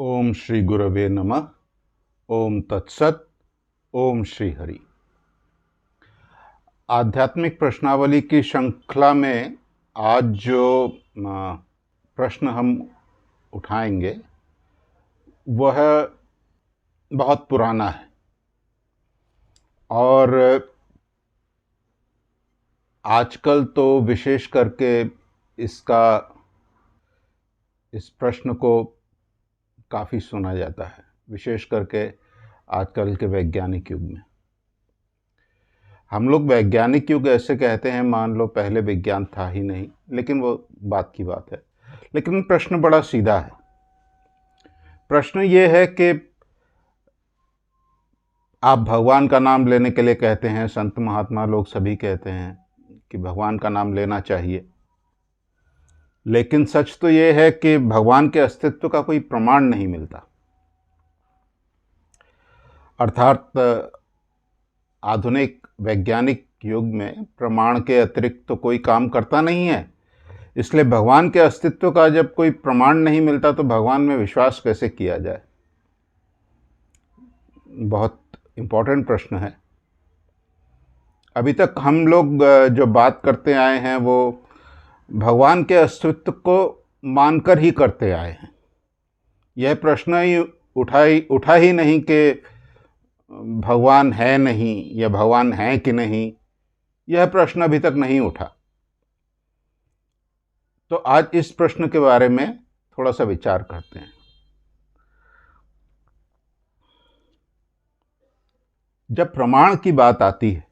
ओम श्री गुरवे नमः। ओम तत्सत। ओम श्री हरि। आध्यात्मिक प्रश्नावली की श्रृंखला में आज जो प्रश्न हम उठाएंगे वह बहुत पुराना है और आजकल तो विशेष करके इस प्रश्न को काफ़ी सुना जाता है, विशेष करके आजकल के वैज्ञानिक युग में। हम लोग वैज्ञानिक युग ऐसे कहते हैं, मान लो पहले विज्ञान था ही नहीं, लेकिन वो बात की बात है। लेकिन प्रश्न बड़ा सीधा है। प्रश्न ये है कि आप भगवान का नाम लेने के लिए कहते हैं, संत महात्मा लोग सभी कहते हैं कि भगवान का नाम लेना चाहिए, लेकिन सच तो ये है कि भगवान के अस्तित्व का कोई प्रमाण नहीं मिलता। अर्थात आधुनिक वैज्ञानिक युग में प्रमाण के अतिरिक्त तो कोई काम करता नहीं है, इसलिए भगवान के अस्तित्व का जब कोई प्रमाण नहीं मिलता तो भगवान में विश्वास कैसे किया जाए। बहुत इम्पोर्टेंट प्रश्न है। अभी तक हम लोग जो बात करते आए हैं वो भगवान के अस्तित्व को मानकर ही करते आए हैं। यह प्रश्न ही उठा ही नहीं कि भगवान है नहीं या भगवान है कि नहीं, यह प्रश्न अभी तक नहीं उठा। तो आज इस प्रश्न के बारे में थोड़ा सा विचार करते हैं। जब प्रमाण की बात आती है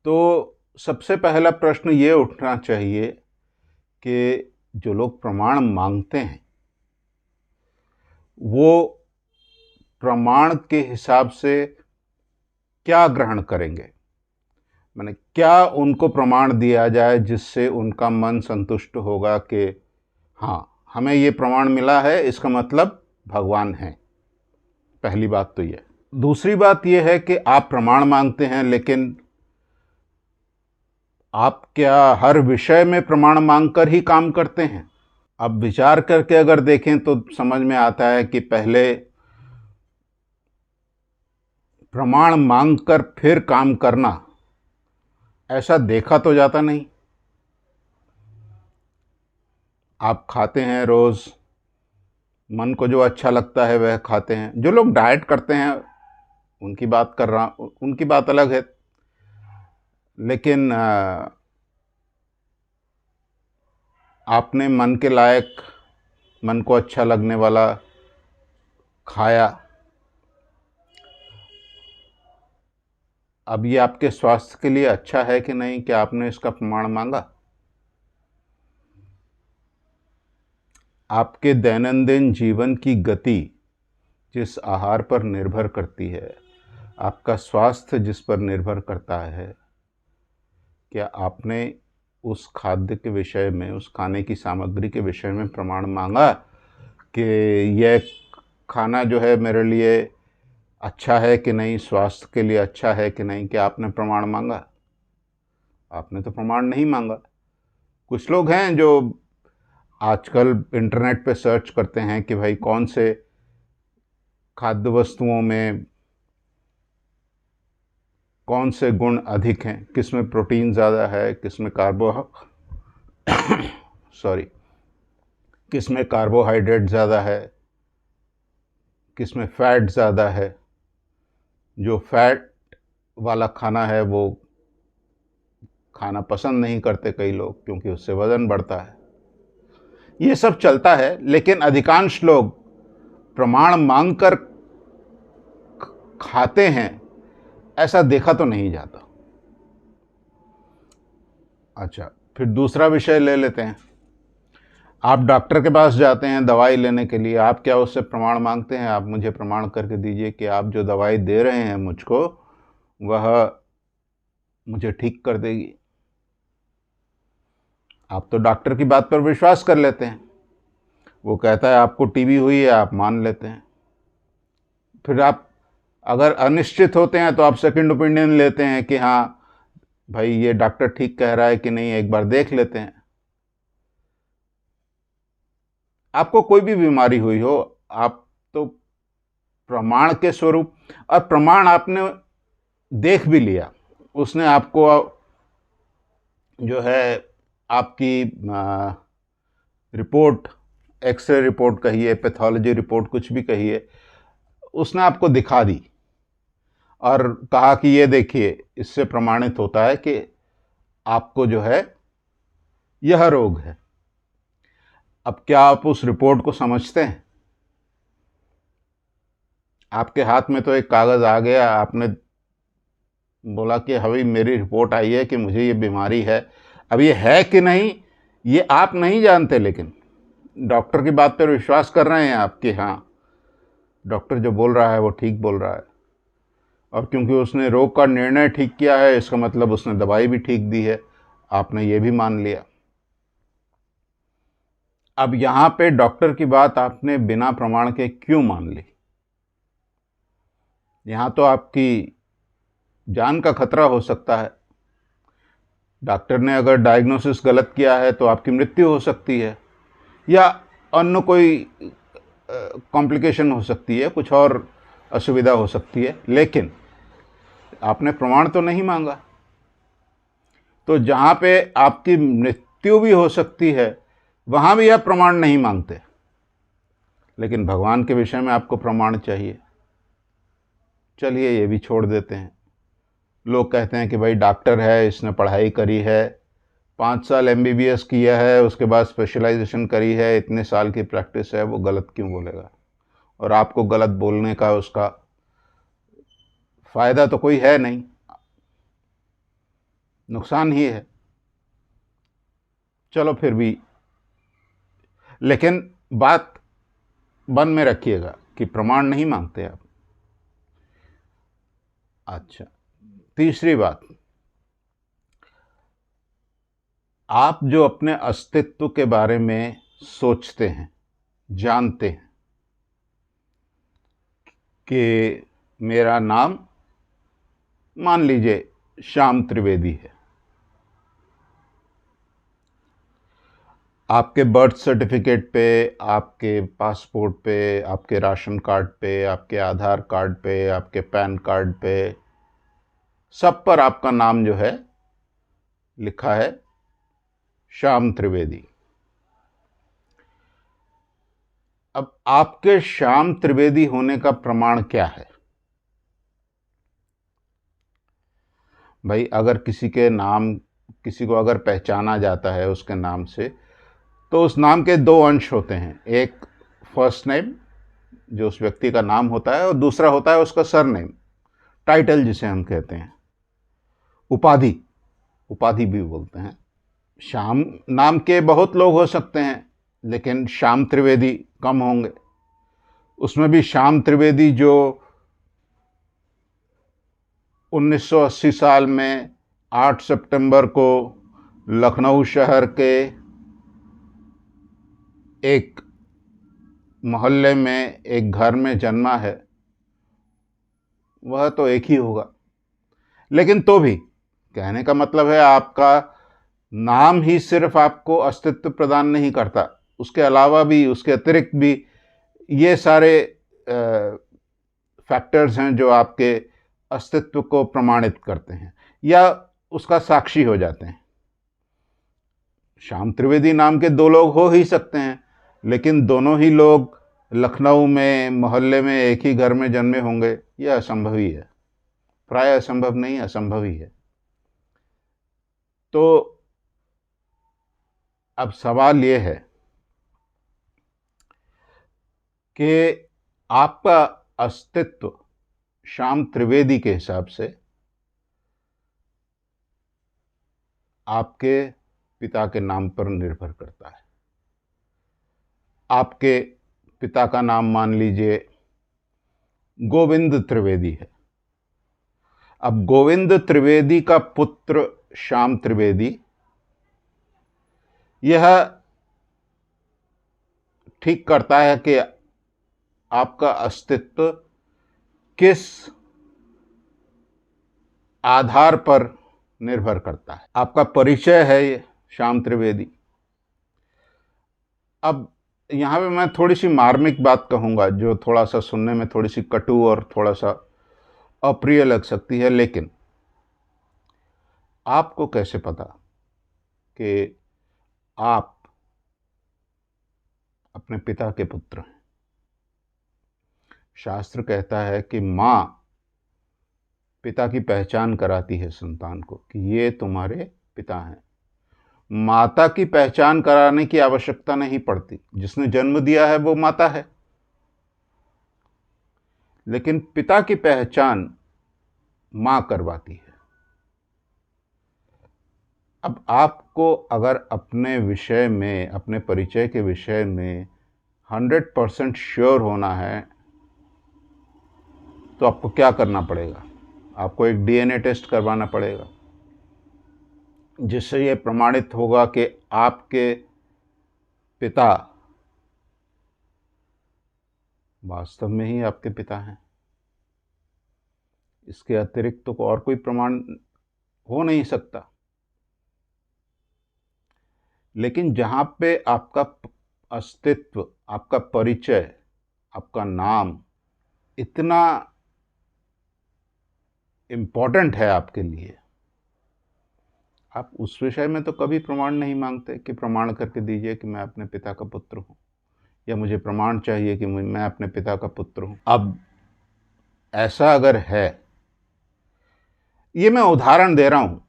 तो सबसे पहला प्रश्न ये उठना चाहिए कि जो लोग प्रमाण मांगते हैं वो प्रमाण के हिसाब से क्या ग्रहण करेंगे। माने क्या उनको प्रमाण दिया जाए जिससे उनका मन संतुष्ट होगा कि हाँ, हमें ये प्रमाण मिला है, इसका मतलब भगवान है। पहली बात तो ये। दूसरी बात ये है कि आप प्रमाण मांगते हैं, लेकिन आप क्या हर विषय में प्रमाण मांगकर ही काम करते हैं? अब विचार करके अगर देखें तो समझ में आता है कि पहले प्रमाण मांगकर फिर काम करना ऐसा देखा तो जाता नहीं। आप खाते हैं रोज, मन को जो अच्छा लगता है वह खाते हैं। जो लोग डाइट करते हैं उनकी बात कर रहा हूं, उनकी बात अलग है, लेकिन आपने मन के लायक, मन को अच्छा लगने वाला खाया। अब ये आपके स्वास्थ्य के लिए अच्छा है कि नहीं, क्या आपने इसका प्रमाण मांगा? आपके दैनंदिन जीवन की गति जिस आहार पर निर्भर करती है, आपका स्वास्थ्य जिस पर निर्भर करता है, क्या आपने उस खाद्य के विषय में, उस खाने की सामग्री के विषय में प्रमाण मांगा कि यह खाना जो है मेरे लिए अच्छा है कि नहीं, स्वास्थ्य के लिए अच्छा है कि नहीं? क्या आपने प्रमाण मांगा? आपने तो प्रमाण नहीं मांगा। कुछ लोग हैं जो आजकल इंटरनेट पे सर्च करते हैं कि भाई कौन से खाद्य वस्तुओं में कौन से गुण अधिक हैं, किसमें प्रोटीन ज़्यादा है, किसमें किसमें कार्बोहाइड्रेट ज़्यादा है, किसमें फैट ज़्यादा है। जो फैट वाला खाना है वो खाना पसंद नहीं करते कई लोग, क्योंकि उससे वज़न बढ़ता है। ये सब चलता है, लेकिन अधिकांश लोग प्रमाण मांगकर खाते हैं ऐसा देखा तो नहीं जाता। अच्छा, फिर दूसरा विषय ले लेते हैं। आप डॉक्टर के पास जाते हैं दवाई लेने के लिए, आप क्या उससे प्रमाण मांगते हैं? आप मुझे प्रमाण करके दीजिए कि आप जो दवाई दे रहे हैं मुझको वह मुझे ठीक कर देगी। आप तो डॉक्टर की बात पर विश्वास कर लेते हैं। वो कहता है आपको टीबी हुई है, आप मान लेते हैं। फिर आप अगर अनिश्चित होते हैं तो आप सेकंड ओपिनियन लेते हैं कि हाँ भाई ये डॉक्टर ठीक कह रहा है कि नहीं, एक बार देख लेते हैं। आपको कोई भी बीमारी हुई हो, आप तो प्रमाण के स्वरूप, और प्रमाण आपने देख भी लिया, उसने आपको जो है आपकी रिपोर्ट, एक्सरे रिपोर्ट कहिए, पैथोलॉजी रिपोर्ट, कुछ भी कहिए, उसने आपको दिखा दी और कहा कि ये देखिए, इससे प्रमाणित होता है कि आपको जो है यह रोग है। अब क्या आप उस रिपोर्ट को समझते हैं? आपके हाथ में तो एक कागज़ आ गया, आपने बोला कि हाँ भाई, मेरी रिपोर्ट आई है कि मुझे ये बीमारी है। अब ये है कि नहीं, ये आप नहीं जानते, लेकिन डॉक्टर की बात पर विश्वास कर रहे हैं आप कि हाँ, डॉक्टर जो बोल रहा है वो ठीक बोल रहा है। और क्योंकि उसने रोग का निर्णय ठीक किया है, इसका मतलब उसने दवाई भी ठीक दी है, आपने ये भी मान लिया। अब यहाँ पे डॉक्टर की बात आपने बिना प्रमाण के क्यों मान ली? यहाँ तो आपकी जान का खतरा हो सकता है। डॉक्टर ने अगर डायग्नोसिस गलत किया है तो आपकी मृत्यु हो सकती है, या अन्य कोई कॉम्प्लिकेशन हो सकती है, कुछ और असुविधा हो सकती है, लेकिन आपने प्रमाण तो नहीं मांगा। तो जहाँ पे आपकी मृत्यु भी हो सकती है, वहाँ भी आप प्रमाण नहीं मांगते, लेकिन भगवान के विषय में आपको प्रमाण चाहिए। चलिए, ये भी छोड़ देते हैं। लोग कहते हैं कि भाई डॉक्टर है, इसने पढ़ाई करी है, 5 साल MBBS किया है, उसके बाद स्पेशलाइजेशन करी है, इतने साल की प्रैक्टिस है, वो गलत क्यों बोलेगा? और आपको गलत बोलने का उसका फ़ायदा तो कोई है नहीं, नुकसान ही है। चलो फिर भी, लेकिन बात मन में रखिएगा कि प्रमाण नहीं मांगते आप। अच्छा, तीसरी बात, आप जो अपने अस्तित्व के बारे में सोचते हैं, जानते हैं कि मेरा नाम मान लीजिए श्याम त्रिवेदी है, आपके बर्थ सर्टिफिकेट पे, आपके पासपोर्ट पे, आपके राशन कार्ड पे, आपके आधार कार्ड पे, आपके पैन कार्ड पे, सब पर आपका नाम जो है लिखा है श्याम त्रिवेदी। अब आपके श्याम त्रिवेदी होने का प्रमाण क्या है? भाई, अगर किसी को अगर पहचाना जाता है उसके नाम से, तो उस नाम के 2 अंश होते हैं। एक फर्स्ट नेम, जो उस व्यक्ति का नाम होता है, और दूसरा होता है उसका सरनेम, टाइटल जिसे हम कहते हैं, उपाधि, उपाधि भी बोलते हैं। श्याम नाम के बहुत लोग हो सकते हैं, लेकिन श्याम त्रिवेदी कम होंगे। उसमें भी श्याम त्रिवेदी जो 1980 साल में 8 सितंबर को लखनऊ शहर के एक मोहल्ले में एक घर में जन्मा है, वह तो एक ही होगा। लेकिन तो भी कहने का मतलब है, आपका नाम ही सिर्फ आपको अस्तित्व प्रदान नहीं करता, उसके अलावा भी, उसके अतिरिक्त भी ये सारे फैक्टर्स हैं जो आपके अस्तित्व को प्रमाणित करते हैं या उसका साक्षी हो जाते हैं। श्याम त्रिवेदी नाम के 2 लोग हो ही सकते हैं, लेकिन दोनों ही लोग लखनऊ में मोहल्ले में एक ही घर में जन्मे होंगे, यह असंभव ही है। प्राय असंभव नहीं, असंभव ही है। तो अब सवाल यह है कि आपका अस्तित्व श्याम त्रिवेदी के हिसाब से आपके पिता के नाम पर निर्भर करता है। आपके पिता का नाम मान लीजिए गोविंद त्रिवेदी है। अब गोविंद त्रिवेदी का पुत्र श्याम त्रिवेदी, यह ठीक करता है कि आपका अस्तित्व किस आधार पर निर्भर करता है। आपका परिचय है ये श्याम त्रिवेदी। अब यहाँ पे मैं थोड़ी सी मार्मिक बात कहूँगा, जो थोड़ा सा सुनने में थोड़ी सी कटु और थोड़ा सा अप्रिय लग सकती है, लेकिन आपको कैसे पता कि आप अपने पिता के पुत्र हैं? शास्त्र कहता है कि माँ पिता की पहचान कराती है संतान को कि ये तुम्हारे पिता हैं। माता की पहचान कराने की आवश्यकता नहीं पड़ती, जिसने जन्म दिया है वो माता है, लेकिन पिता की पहचान माँ करवाती है। अब आपको अगर अपने विषय में, अपने परिचय के विषय में 100% श्योर होना है, तो आपको क्या करना पड़ेगा? आपको एक डीएनए टेस्ट करवाना पड़ेगा, जिससे ये प्रमाणित होगा कि आपके पिता वास्तव में ही आपके पिता हैं। इसके अतिरिक्त तो और कोई प्रमाण हो नहीं सकता। लेकिन जहाँ पे आपका अस्तित्व, आपका परिचय, आपका नाम इतना इम्पोर्टेंट है आपके लिए, आप उस विषय में तो कभी प्रमाण नहीं मांगते कि प्रमाण करके दीजिए कि मैं अपने पिता का पुत्र हूँ, या मुझे प्रमाण चाहिए कि मैं अपने पिता का पुत्र हूँ। अब ऐसा अगर है, ये मैं उदाहरण दे रहा हूँ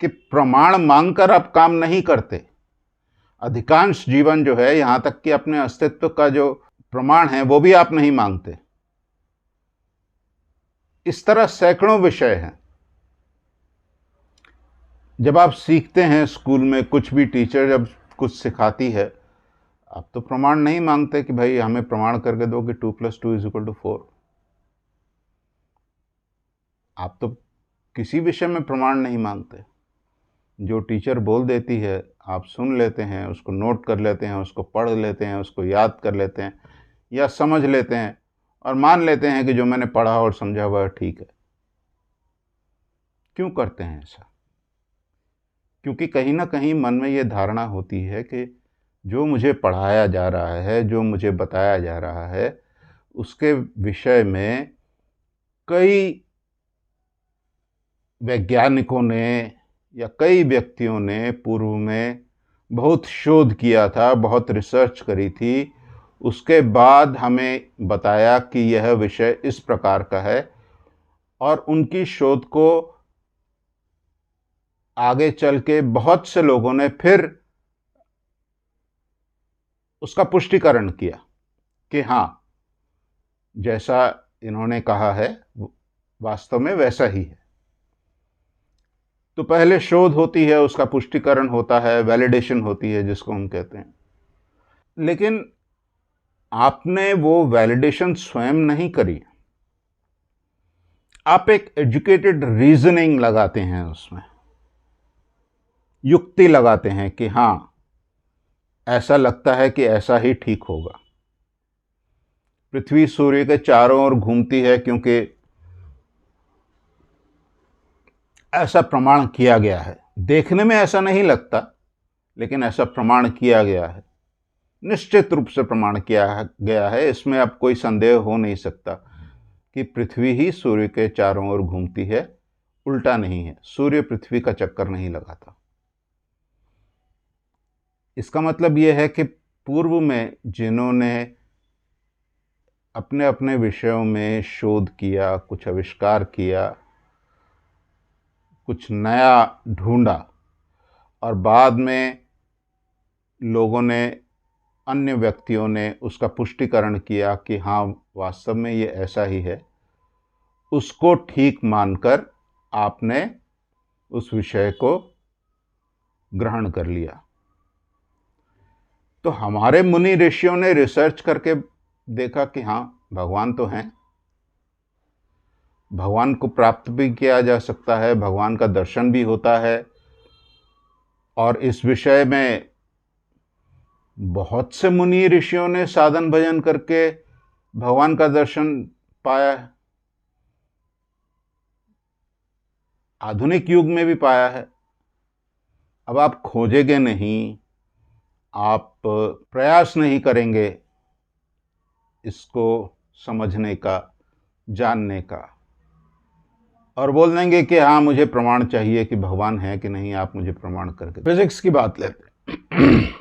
कि प्रमाण मांगकर आप काम नहीं करते। अधिकांश जीवन जो है, यहां तक कि अपने अस्तित्व का जो प्रमाण है वो भी आप नहीं मांगते। इस तरह सैकड़ों विषय हैं। जब आप सीखते हैं स्कूल में, कुछ भी टीचर जब कुछ सिखाती है, आप तो प्रमाण नहीं मांगते कि भाई हमें प्रमाण करके दो कि 2+2=4। आप तो किसी विषय में प्रमाण नहीं मांगते। जो टीचर बोल देती है आप सुन लेते हैं, उसको नोट कर लेते हैं, उसको पढ़ लेते हैं, उसको याद कर लेते हैं या समझ लेते हैं और मान लेते हैं कि जो मैंने पढ़ा और समझा वह ठीक है। क्यों करते हैं ऐसा? क्योंकि कहीं ना कहीं मन में ये धारणा होती है कि जो मुझे पढ़ाया जा रहा है, जो मुझे बताया जा रहा है, उसके विषय में कई वैज्ञानिकों ने या कई व्यक्तियों ने पूर्व में बहुत शोध किया था, बहुत रिसर्च करी थी। उसके बाद हमें बताया कि यह विषय इस प्रकार का है, और उनकी शोध को आगे चल के बहुत से लोगों ने फिर उसका पुष्टिकरण किया कि हाँ, जैसा इन्होंने कहा है वास्तव में वैसा ही है। तो पहले शोध होती है, उसका पुष्टिकरण होता है, वैलिडेशन होती है जिसको हम कहते हैं। लेकिन आपने वो वैलिडेशन स्वयं नहीं करी, आप एक एजुकेटेड रीजनिंग लगाते हैं, उसमें युक्ति लगाते हैं कि हाँ, ऐसा लगता है कि ऐसा ही ठीक होगा। पृथ्वी सूर्य के चारों ओर घूमती है क्योंकि ऐसा प्रमाण किया गया है। देखने में ऐसा नहीं लगता, लेकिन ऐसा प्रमाण किया गया है, निश्चित रूप से प्रमाण किया गया है। इसमें अब कोई संदेह हो नहीं सकता कि पृथ्वी ही सूर्य के चारों ओर घूमती है, उल्टा नहीं है। सूर्य पृथ्वी का चक्कर नहीं लगाता। इसका मतलब यह है कि पूर्व में जिन्होंने अपने अपने विषयों में शोध किया, कुछ आविष्कार किया, कुछ नया ढूंढा, और बाद में लोगों ने, अन्य व्यक्तियों ने उसका पुष्टिकरण किया कि हाँ, वास्तव में ये ऐसा ही है, उसको ठीक मानकर आपने उस विषय को ग्रहण कर लिया। तो हमारे मुनि ऋषियों ने रिसर्च करके देखा कि हाँ, भगवान तो हैं, भगवान को प्राप्त भी किया जा सकता है, भगवान का दर्शन भी होता है, और इस विषय में बहुत से मुनि ऋषियों ने साधन भजन करके भगवान का दर्शन पाया है, आधुनिक युग में भी पाया है। अब आप खोजेंगे नहीं, आप प्रयास नहीं करेंगे इसको समझने का, जानने का, और बोल देंगे कि हाँ मुझे प्रमाण चाहिए कि भगवान है कि नहीं, आप मुझे प्रमाण करके। फिजिक्स की बात लेते हैं।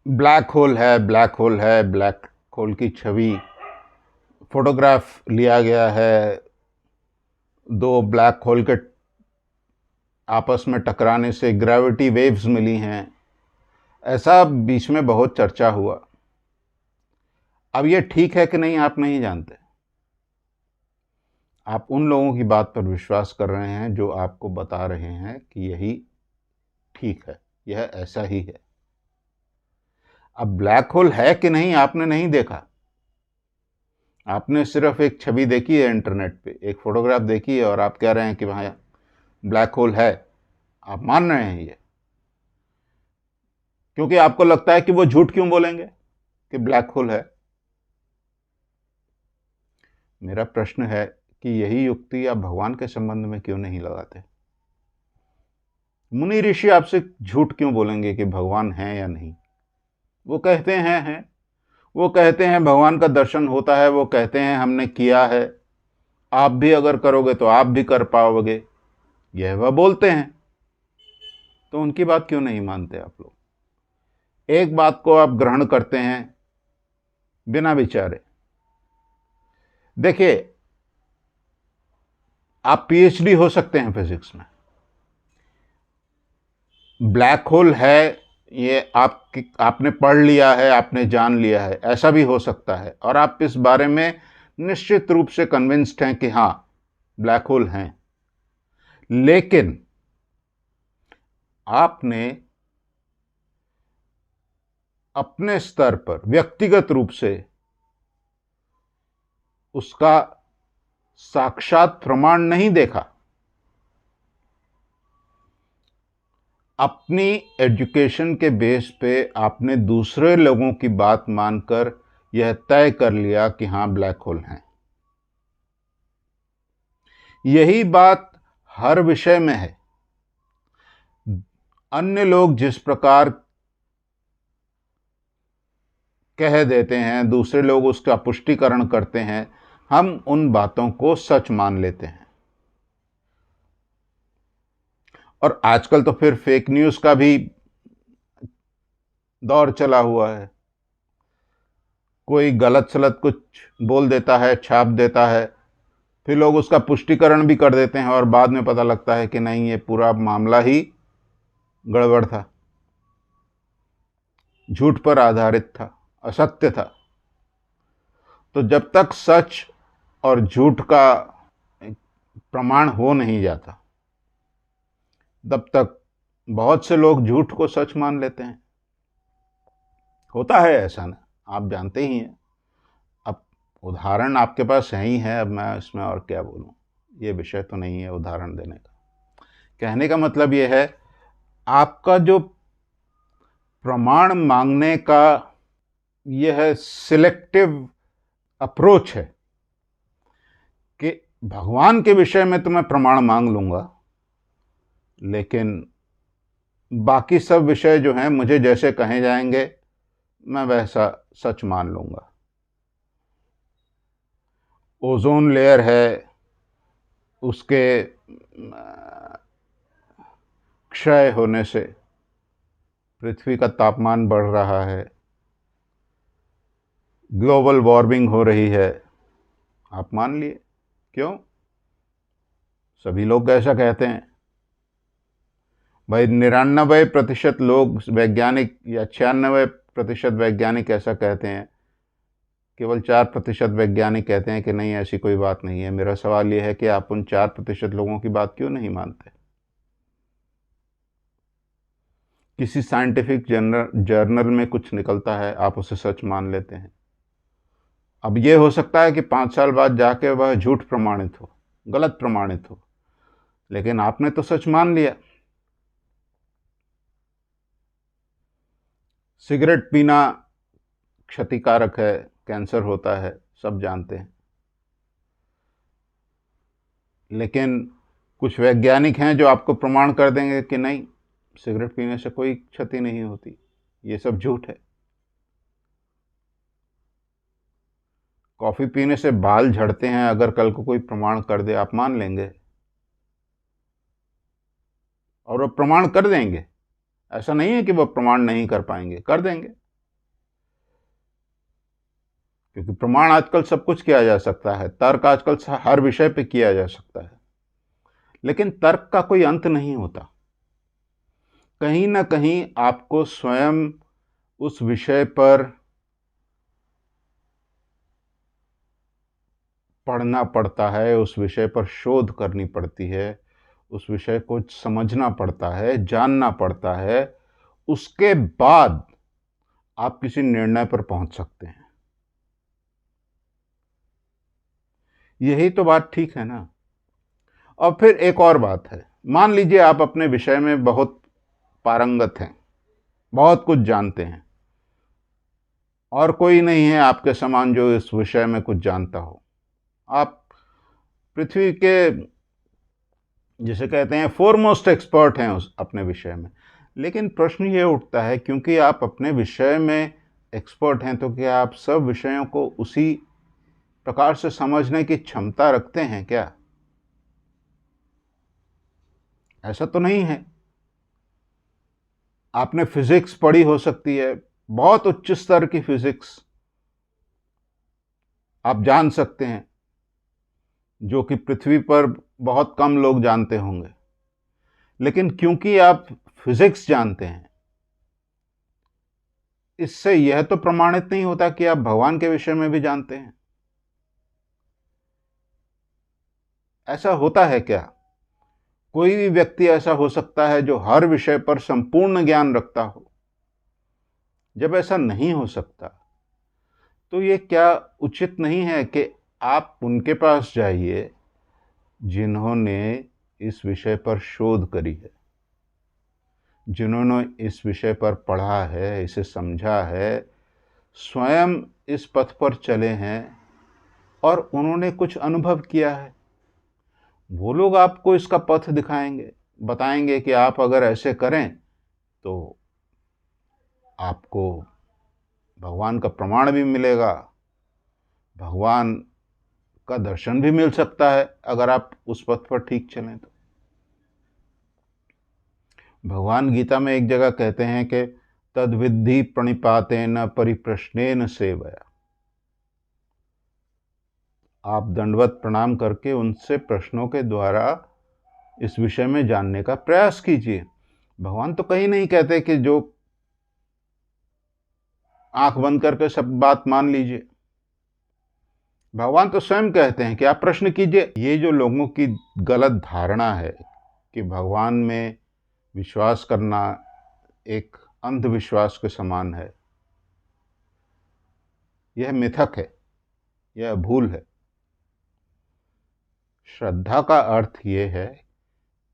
ब्लैक होल है, ब्लैक होल है, ब्लैक होल की छवि फोटोग्राफ लिया गया है, दो ब्लैक होल के आपस में टकराने से ग्रेविटी वेव्स मिली हैं, ऐसा बीच में बहुत चर्चा हुआ। अब ये ठीक है कि नहीं आप नहीं जानते। आप उन लोगों की बात पर विश्वास कर रहे हैं जो आपको बता रहे हैं कि यही ठीक है, यह ऐसा ही है। अब ब्लैक होल है कि नहीं आपने नहीं देखा, आपने सिर्फ एक छवि देखी है इंटरनेट पे, एक फोटोग्राफ देखी है, और आप कह रहे हैं कि वहाँ ब्लैक होल है। आप मान रहे हैं ये, क्योंकि आपको लगता है कि वो झूठ क्यों बोलेंगे कि ब्लैक होल है। मेरा प्रश्न है कि यही युक्ति आप भगवान के संबंध में क्यों नहीं लगाते। मुनि ऋषि आपसे झूठ क्यों बोलेंगे कि भगवान है या नहीं। वो कहते हैं वो कहते हैं भगवान का दर्शन होता है, वो कहते हैं हमने किया है, आप भी अगर करोगे तो आप भी कर पाओगे, यह वह बोलते हैं। तो उनकी बात क्यों नहीं मानते आप लोग। एक बात को आप ग्रहण करते हैं बिना विचारे। देखिए, आप पीएचडी हो सकते हैं फिजिक्स में, ब्लैक होल है ये आपने पढ़ लिया है, आपने जान लिया है, ऐसा भी हो सकता है, और आप इस बारे में निश्चित रूप से कन्विंस्ड हैं कि हाँ ब्लैक होल हैं। लेकिन आपने अपने स्तर पर व्यक्तिगत रूप से उसका साक्षात प्रमाण नहीं देखा। अपनी एजुकेशन के बेस पे आपने दूसरे लोगों की बात मानकर यह तय कर लिया कि हाँ ब्लैक होल हैं। यही बात हर विषय में है। अन्य लोग जिस प्रकार कह देते हैं, दूसरे लोग उसका पुष्टिकरण करते हैं, हम उन बातों को सच मान लेते हैं। और आजकल तो फिर फेक न्यूज़ का भी दौर चला हुआ है। कोई गलत सलत कुछ बोल देता है, छाप देता है, फिर लोग उसका पुष्टिकरण भी कर देते हैं, और बाद में पता लगता है कि नहीं ये पूरा मामला ही गड़बड़ था, झूठ पर आधारित था, असत्य था। तो जब तक सच और झूठ का प्रमाण हो नहीं जाता, तब तक बहुत से लोग झूठ को सच मान लेते हैं। होता है ऐसा ना, आप जानते ही हैं। अब उदाहरण आपके पास है ही है, अब मैं इसमें और क्या बोलूं, ये विषय तो नहीं है उदाहरण देने का। कहने का मतलब ये है, आपका जो प्रमाण मांगने का यह सिलेक्टिव अप्रोच है कि भगवान के विषय में तो मैं प्रमाण मांग लूंगा, लेकिन बाकी सब विषय जो हैं मुझे जैसे कहे जाएंगे मैं वैसा सच मान लूंगा। ओजोन लेयर है, उसके क्षय होने से पृथ्वी का तापमान बढ़ रहा है, ग्लोबल वार्मिंग हो रही है, आप मान लिए। क्यों? सभी लोग ऐसा कहते हैं। भाई 99% लोग वैज्ञानिक या 96% वैज्ञानिक ऐसा कहते हैं, केवल 4% वैज्ञानिक कहते हैं कि नहीं ऐसी कोई बात नहीं है। मेरा सवाल यह है कि आप उन 4% लोगों की बात क्यों नहीं मानते। किसी साइंटिफिक जर्नल में कुछ निकलता है, आप उसे सच मान लेते हैं। अब यह हो सकता है कि 5 साल बाद जाके वह झूठ प्रमाणित हो, गलत प्रमाणित हो, लेकिन आपने तो सच मान लिया। सिगरेट पीना क्षतिकारक है, कैंसर होता है, सब जानते हैं। लेकिन कुछ वैज्ञानिक हैं जो आपको प्रमाण कर देंगे कि नहीं, सिगरेट पीने से कोई क्षति नहीं होती, ये सब झूठ है। कॉफ़ी पीने से बाल झड़ते हैं, अगर कल को कोई प्रमाण कर दे, आप मान लेंगे? और वो प्रमाण कर देंगे, ऐसा नहीं है कि वो प्रमाण नहीं कर पाएंगे, कर देंगे। क्योंकि प्रमाण आजकल सब कुछ किया जा सकता है, तर्क आजकल हर विषय पे किया जा सकता है, लेकिन तर्क का कोई अंत नहीं होता। कहीं ना कहीं आपको स्वयं उस विषय पर पढ़ना पड़ता है, उस विषय पर शोध करनी पड़ती है, उस विषय को समझना पड़ता है, जानना पड़ता है, उसके बाद आप किसी निर्णय पर पहुंच सकते हैं। यही तो बात ठीक है ना। और फिर एक और बात है, मान लीजिए आप अपने विषय में बहुत पारंगत हैं, बहुत कुछ जानते हैं, और कोई नहीं है आपके समान जो इस विषय में कुछ जानता हो। आप पृथ्वी के, जिसे कहते हैं, फोरमोस्ट एक्सपर्ट हैं उस अपने विषय में। लेकिन प्रश्न ये उठता है, क्योंकि आप अपने विषय में एक्सपर्ट हैं, तो क्या आप सब विषयों को उसी प्रकार से समझने की क्षमता रखते हैं क्या? ऐसा तो नहीं है। आपने फिजिक्स पढ़ी हो सकती है, बहुत उच्च स्तर की फिजिक्स आप जान सकते हैं, जो कि पृथ्वी पर बहुत कम लोग जानते होंगे। लेकिन क्योंकि आप फिजिक्स जानते हैं, इससे यह तो प्रमाणित नहीं होता कि आप भगवान के विषय में भी जानते हैं। ऐसा होता है क्या? कोई भी व्यक्ति ऐसा हो सकता है जो हर विषय पर संपूर्ण ज्ञान रखता हो? जब ऐसा नहीं हो सकता, तो ये क्या उचित नहीं है कि आप उनके पास जाइए जिन्होंने इस विषय पर शोध करी है, जिन्होंने इस विषय पर पढ़ा है, इसे समझा है, स्वयं इस पथ पर चले हैं और उन्होंने कुछ अनुभव किया है। वो लोग आपको इसका पथ दिखाएंगे, बताएंगे कि आप अगर ऐसे करें तो आपको भगवान का प्रमाण भी मिलेगा, भगवान का दर्शन भी मिल सकता है, अगर आप उस पथ पर ठीक चलें तो। भगवान गीता में एक जगह कहते हैं कि तद्विद्धि प्रणिपातेन परिप्रश्नेन सेवया। आप दंडवत प्रणाम करके उनसे प्रश्नों के द्वारा इस विषय में जानने का प्रयास कीजिए। भगवान तो कहीं नहीं कहते कि जो आंख बंद करके सब बात मान लीजिए। भगवान तो स्वयं कहते हैं कि आप प्रश्न कीजिए। ये जो लोगों की गलत धारणा है कि भगवान में विश्वास करना एक अंधविश्वास के समान है, यह मिथक है, यह भूल है। श्रद्धा का अर्थ यह है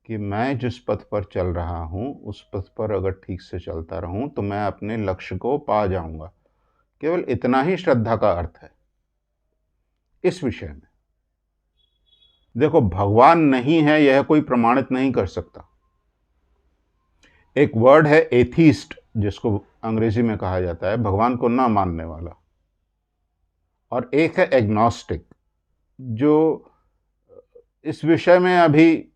कि मैं जिस पथ पर चल रहा हूं, उस पथ पर अगर ठीक से चलता रहूं तो मैं अपने लक्ष्य को पा जाऊंगा। केवल इतना ही श्रद्धा का अर्थ है इस विषय में। देखो, भगवान नहीं है यह कोई प्रमाणित नहीं कर सकता। एक वर्ड है एथीस्ट, जिसको अंग्रेजी में कहा जाता है भगवान को ना मानने वाला, और एक है एग्नोस्टिक, जो इस विषय में अभी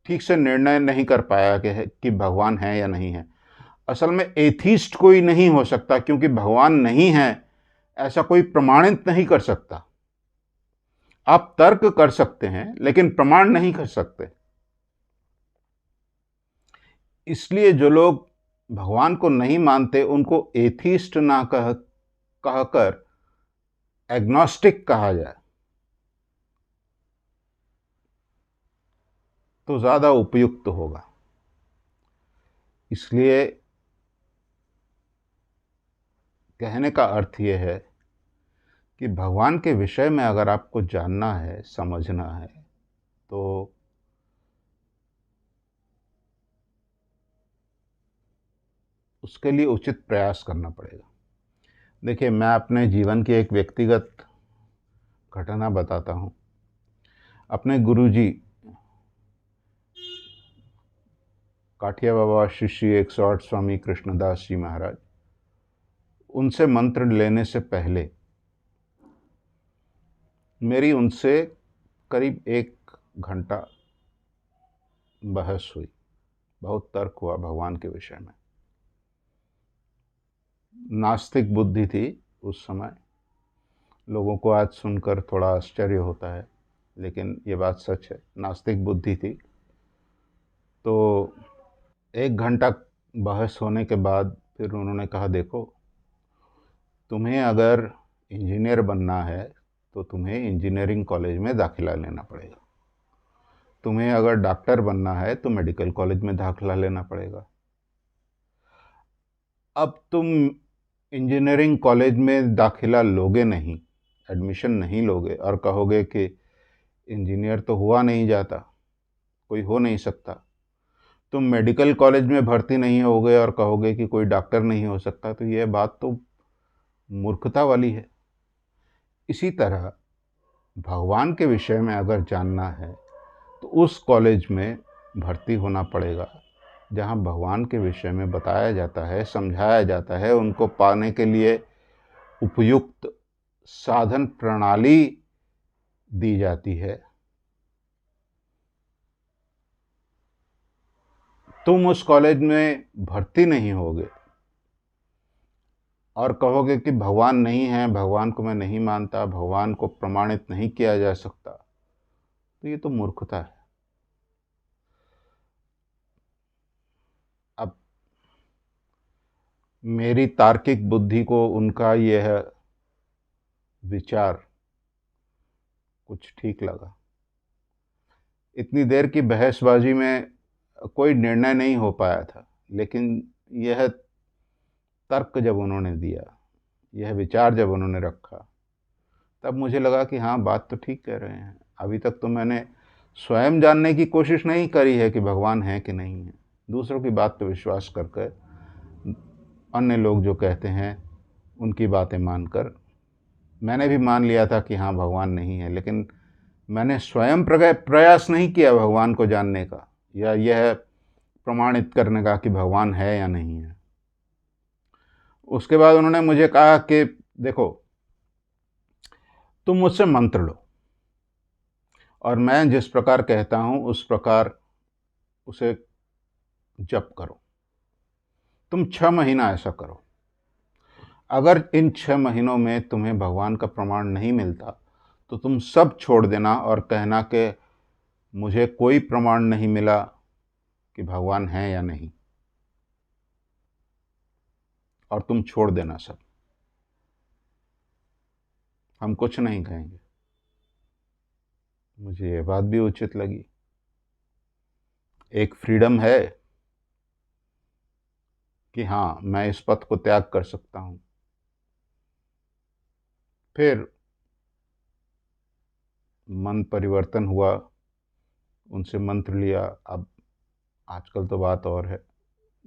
ठीक से निर्णय नहीं कर पाया कि भगवान है या नहीं है। असल में एथीस्ट कोई नहीं हो सकता, क्योंकि भगवान नहीं है ऐसा कोई प्रमाणित नहीं कर सकता। आप तर्क कर सकते हैं लेकिन प्रमाण नहीं कर सकते। इसलिए जो लोग भगवान को नहीं मानते उनको एथीस्ट ना कहकर एग्नोस्टिक कहा जाए तो ज्यादा उपयुक्त होगा। इसलिए कहने का अर्थ यह है कि भगवान के विषय में अगर आपको जानना है, समझना है, तो उसके लिए उचित प्रयास करना पड़ेगा। देखिए, मैं अपने जीवन की एक व्यक्तिगत घटना बताता हूँ। अपने गुरुजी काठिया बाबा श्री श्री 108 स्वामी कृष्णदास जी महाराज, उनसे मंत्र लेने से पहले मेरी उनसे करीब 1 घंटा बहस हुई, बहुत तर्क हुआ भगवान के विषय में। नास्तिक बुद्धि थी उस समय। लोगों को आज सुनकर थोड़ा आश्चर्य होता है, लेकिन ये बात सच है, नास्तिक बुद्धि थी। तो 1 घंटा बहस होने के बाद फिर उन्होंने कहा, देखो तुम्हें अगर इंजीनियर बनना है तो तुम्हें इंजीनियरिंग कॉलेज में दाखिला लेना पड़ेगा, तुम्हें अगर डॉक्टर बनना है तो मेडिकल कॉलेज में दाखिला लेना पड़ेगा। अब तुम इंजीनियरिंग कॉलेज में दाखिला लोगे नहीं, एडमिशन नहीं लोगे और कहोगे कि इंजीनियर तो हुआ नहीं जाता, कोई हो नहीं सकता। तुम मेडिकल कॉलेज में भर्ती नहीं होगे और कहोगे कि कोई डॉक्टर नहीं हो सकता, तो यह बात तो मूर्खता वाली है। इसी तरह भगवान के विषय में अगर जानना है तो उस कॉलेज में भर्ती होना पड़ेगा जहाँ भगवान के विषय में बताया जाता है, समझाया जाता है, उनको पाने के लिए उपयुक्त साधन प्रणाली दी जाती है। तुम उस कॉलेज में भर्ती नहीं होगे और कहोगे कि भगवान नहीं है, भगवान को मैं नहीं मानता, भगवान को प्रमाणित नहीं किया जा सकता, तो ये तो मूर्खता है। अब मेरी तार्किक बुद्धि को उनका यह विचार कुछ ठीक लगा। इतनी देर की बहसबाजी में कोई निर्णय नहीं हो पाया था, लेकिन यह तर्क जब उन्होंने दिया, यह विचार जब उन्होंने रखा, तब मुझे लगा कि हाँ, बात तो ठीक कह रहे हैं। अभी तक तो मैंने स्वयं जानने की कोशिश नहीं करी है कि भगवान है कि नहीं है। दूसरों की बात पर विश्वास करके, अन्य लोग जो कहते हैं उनकी बातें मानकर मैंने भी मान लिया था कि हाँ, भगवान नहीं है, लेकिन मैंने स्वयं प्रयास नहीं किया भगवान को जानने का या यह प्रमाणित करने का कि भगवान है या नहीं है। उसके बाद उन्होंने मुझे कहा कि देखो, तुम मुझसे मंत्र लो और मैं जिस प्रकार कहता हूं उस प्रकार उसे जप करो। तुम 6 महीना ऐसा करो। अगर इन 6 महीनों में तुम्हें भगवान का प्रमाण नहीं मिलता तो तुम सब छोड़ देना और कहना कि मुझे कोई प्रमाण नहीं मिला कि भगवान है या नहीं, और तुम छोड़ देना सब। हम कुछ नहीं कहेंगे। मुझे ये बात भी उचित लगी। एक फ्रीडम है कि हाँ, मैं इस पथ को त्याग कर सकता हूं। फिर मन परिवर्तन हुआ, उनसे मंत्र लिया। अब आजकल तो बात और है।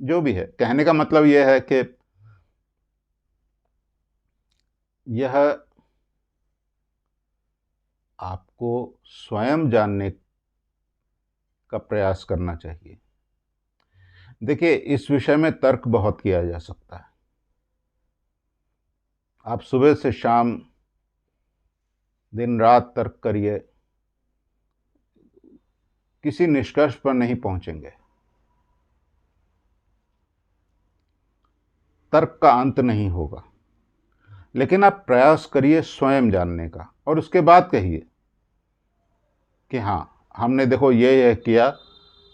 जो भी है, कहने का मतलब यह है कि यह आपको स्वयं जानने का प्रयास करना चाहिए। देखिए, इस विषय में तर्क बहुत किया जा सकता है। आप सुबह से शाम दिन रात तर्क करिए, किसी निष्कर्ष पर नहीं पहुंचेंगे। तर्क का अंत नहीं होगा। लेकिन आप प्रयास करिए स्वयं जानने का, और उसके बाद कहिए कि हाँ, हमने देखो ये किया,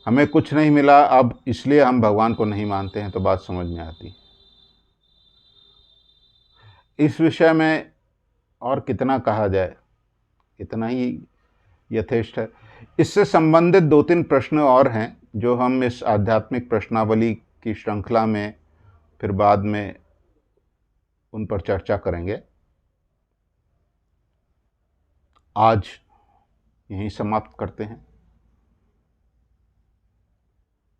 हमें कुछ नहीं मिला, अब इसलिए हम भगवान को नहीं मानते हैं, तो बात समझ में आती। इस विषय में और कितना कहा जाए, इतना ही यथेष्ट है। इससे संबंधित 2-3 प्रश्न और हैं जो हम इस आध्यात्मिक प्रश्नावली की श्रृंखला में फिर बाद में उन पर चर्चा करेंगे। आज यहीं समाप्त करते हैं।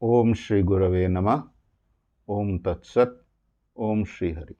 ओम श्री गुरवे नमः। ओम तत्सत। ओम श्री हरि।